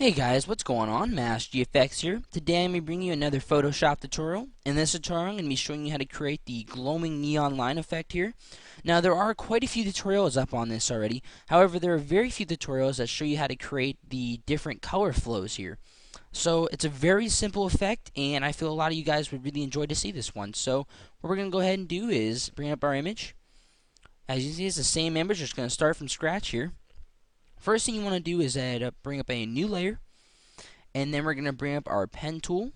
Hey guys, what's going on? MassGFX here. Today I'm going to bring you another Photoshop tutorial. In this tutorial I'm going to be showing you how to create the glowing neon line effect here. Now there are quite a few tutorials up on this already. However, there are very few tutorials that show you how to create the different color flows here. So it's a very simple effect, and I feel a lot of you guys would really enjoy to see this one. So what we're going to go ahead and do is bring up our image. As you see, it's the same image, just going to start from scratch here. First thing you want to do is bring up a new layer, and then we're going to bring up our pen tool.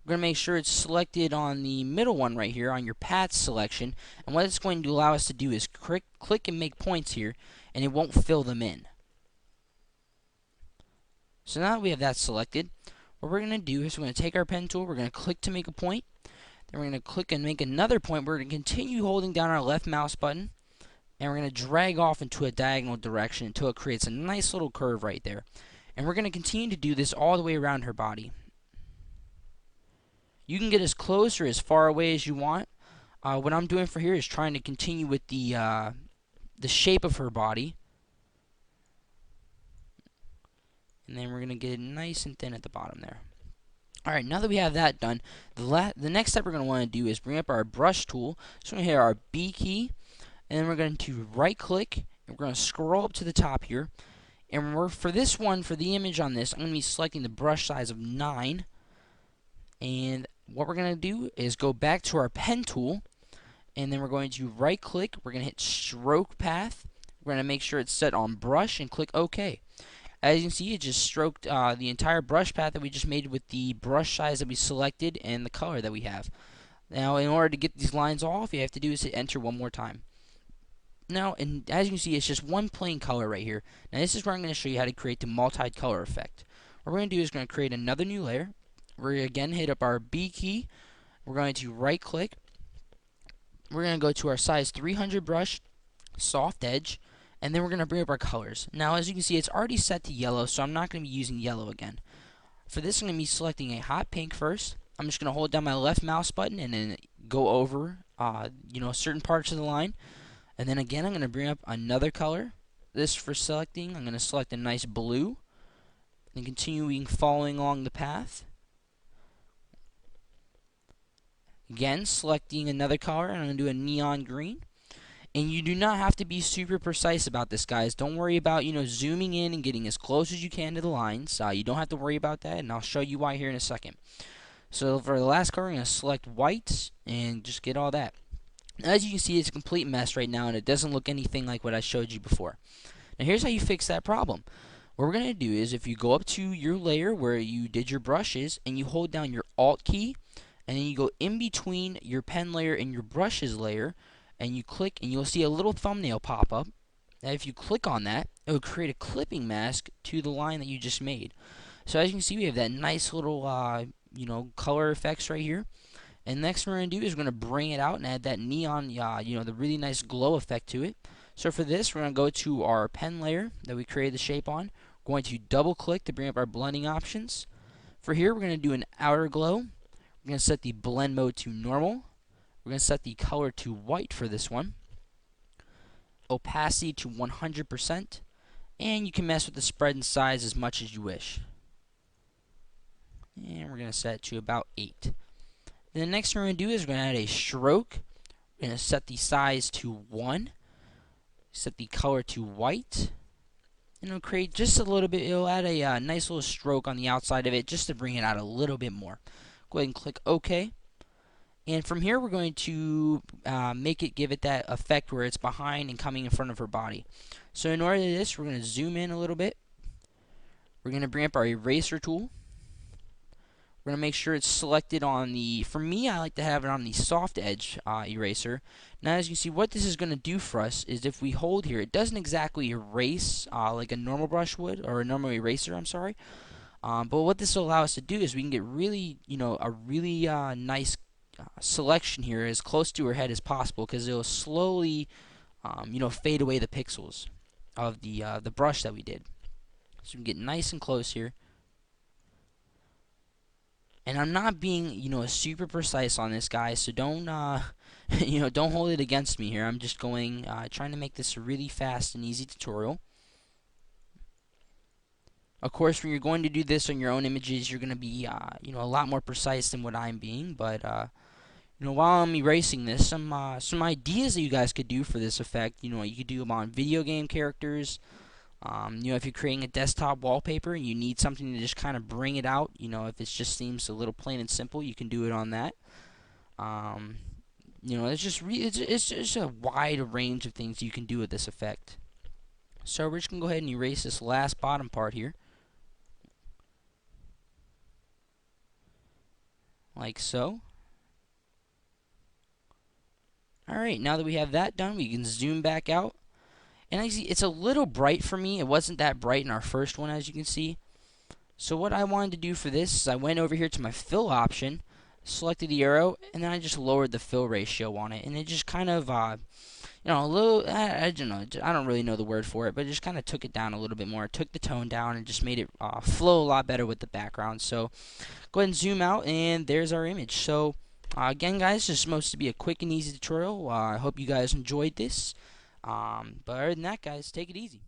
We're going to make sure it's selected on the middle one right here on your path selection, and what it's going to allow us to do is click and make points here, and it won't fill them in. So now that we have that selected, what we're going to do is we're going to take our pen tool, we're going to click to make a point, then we're going to click and make another point. We're going to continue holding down our left mouse button, and we're going to drag off into a diagonal direction until it creates a nice little curve right there. And we're going to continue to do this all the way around her body. You can get as close or as far away as you want. What I'm doing for here is trying to continue with the shape of her body. And then we're going to get it nice and thin at the bottom there. Alright, now that we have that done, the next step we're going to want to do is bring up our brush tool. So we're going to hit our B key, and then we're going to right click, and we're going to scroll up to the top here. And for this one, for the image on this, I'm going to be selecting the brush size of 9. And what we're going to do is go back to our pen tool, and then we're going to right click, we're going to hit stroke path, we're going to make sure it's set on brush and click OK. As you can see, it just stroked the entire brush path that we just made with the brush size that we selected and the color that we have. Now, in order to get these lines off, you have to do is hit enter one more time. Now, and as you can see, it's just one plain color right here. Now, this is where I'm going to show you how to create the multi-color effect. What we're going to do is we're going to create another new layer. We're going to again hit up our B key. We're going to right click. We're going to go to our size 300 brush, soft edge, and then we're going to bring up our colors. Now, as you can see, it's already set to yellow, so I'm not going to be using yellow again. For this, I'm going to be selecting a hot pink first. I'm just going to hold down my left mouse button and then go over, certain parts of the line. And then again, I'm going to bring up another color. This for selecting, I'm going to select a nice blue. And continuing following along the path. Again, selecting another color, and I'm going to do a neon green. And you do not have to be super precise about this, guys. Don't worry about, zooming in and getting as close as you can to the lines. You don't have to worry about that, and I'll show you why here in a second. So for the last color, I'm going to select white and just get all that. As you can see, it's a complete mess right now, and it doesn't look anything like what I showed you before. Now, here's how you fix that problem. What we're going to do is, if you go up to your layer where you did your brushes, and you hold down your Alt key, and then you go in between your pen layer and your brushes layer, and you click, and you'll see a little thumbnail pop up. Now, if you click on that, it will create a clipping mask to the line that you just made. So as you can see, we have that nice little, color effects right here. And next we're going to do is we're going to bring it out and add that neon, the really nice glow effect to it. So for this, we're going to go to our pen layer that we created the shape on. We're going to double click to bring up our blending options. For here, we're going to do an outer glow. We're going to set the blend mode to normal. We're going to set the color to white for this one. Opacity to 100%. And you can mess with the spread and size as much as you wish. And we're going to set it to about 8. And the next thing we're going to do is we're going to add a stroke. We're going to set the size to 1. Set the color to white. And it'll create just a little bit, it'll add a nice little stroke on the outside of it just to bring it out a little bit more. Go ahead and click OK. And from here we're going to give it that effect where it's behind and coming in front of her body. So in order to do this, we're going to zoom in a little bit. We're going to bring up our eraser tool. We're going to make sure it's selected on the, for me, I like to have it on the soft edge eraser. Now, as you can see, what this is going to do for us is if we hold here, it doesn't exactly erase like a normal brush would, or a normal eraser, I'm sorry. But what this will allow us to do is we can get really, a really nice selection here as close to her head as possible, because it will slowly, fade away the pixels of the brush that we did. So we can get nice and close here. And I'm not being, super precise on this, guys, so don't, don't hold it against me here. I'm just trying to make this a really fast and easy tutorial. Of course, when you're going to do this on your own images, you're going to be, a lot more precise than what I'm being. But while I'm erasing this, some ideas that you guys could do for this effect. You could do them on video game characters. If you're creating a desktop wallpaper and you need something to just kind of bring it out, if it just seems a little plain and simple, you can do it on that. Um, it's just a wide range of things you can do with this effect. So we're just gonna go ahead and erase this last bottom part here, like so. Alright, now that we have that done, we can zoom back out. And I see it's a little bright for me. It wasn't that bright in our first one, as you can see. So what I wanted to do for this is I went over here to my fill option, selected the arrow, and then I just lowered the fill ratio on it. And it just kind of, a little, I don't know, I don't really know the word for it, but it just kind of took it down a little bit more. It took the tone down and just made it flow a lot better with the background. So go ahead and zoom out, and there's our image. So again, guys, this is supposed to be a quick and easy tutorial. I hope you guys enjoyed this. But other than that, guys, take it easy.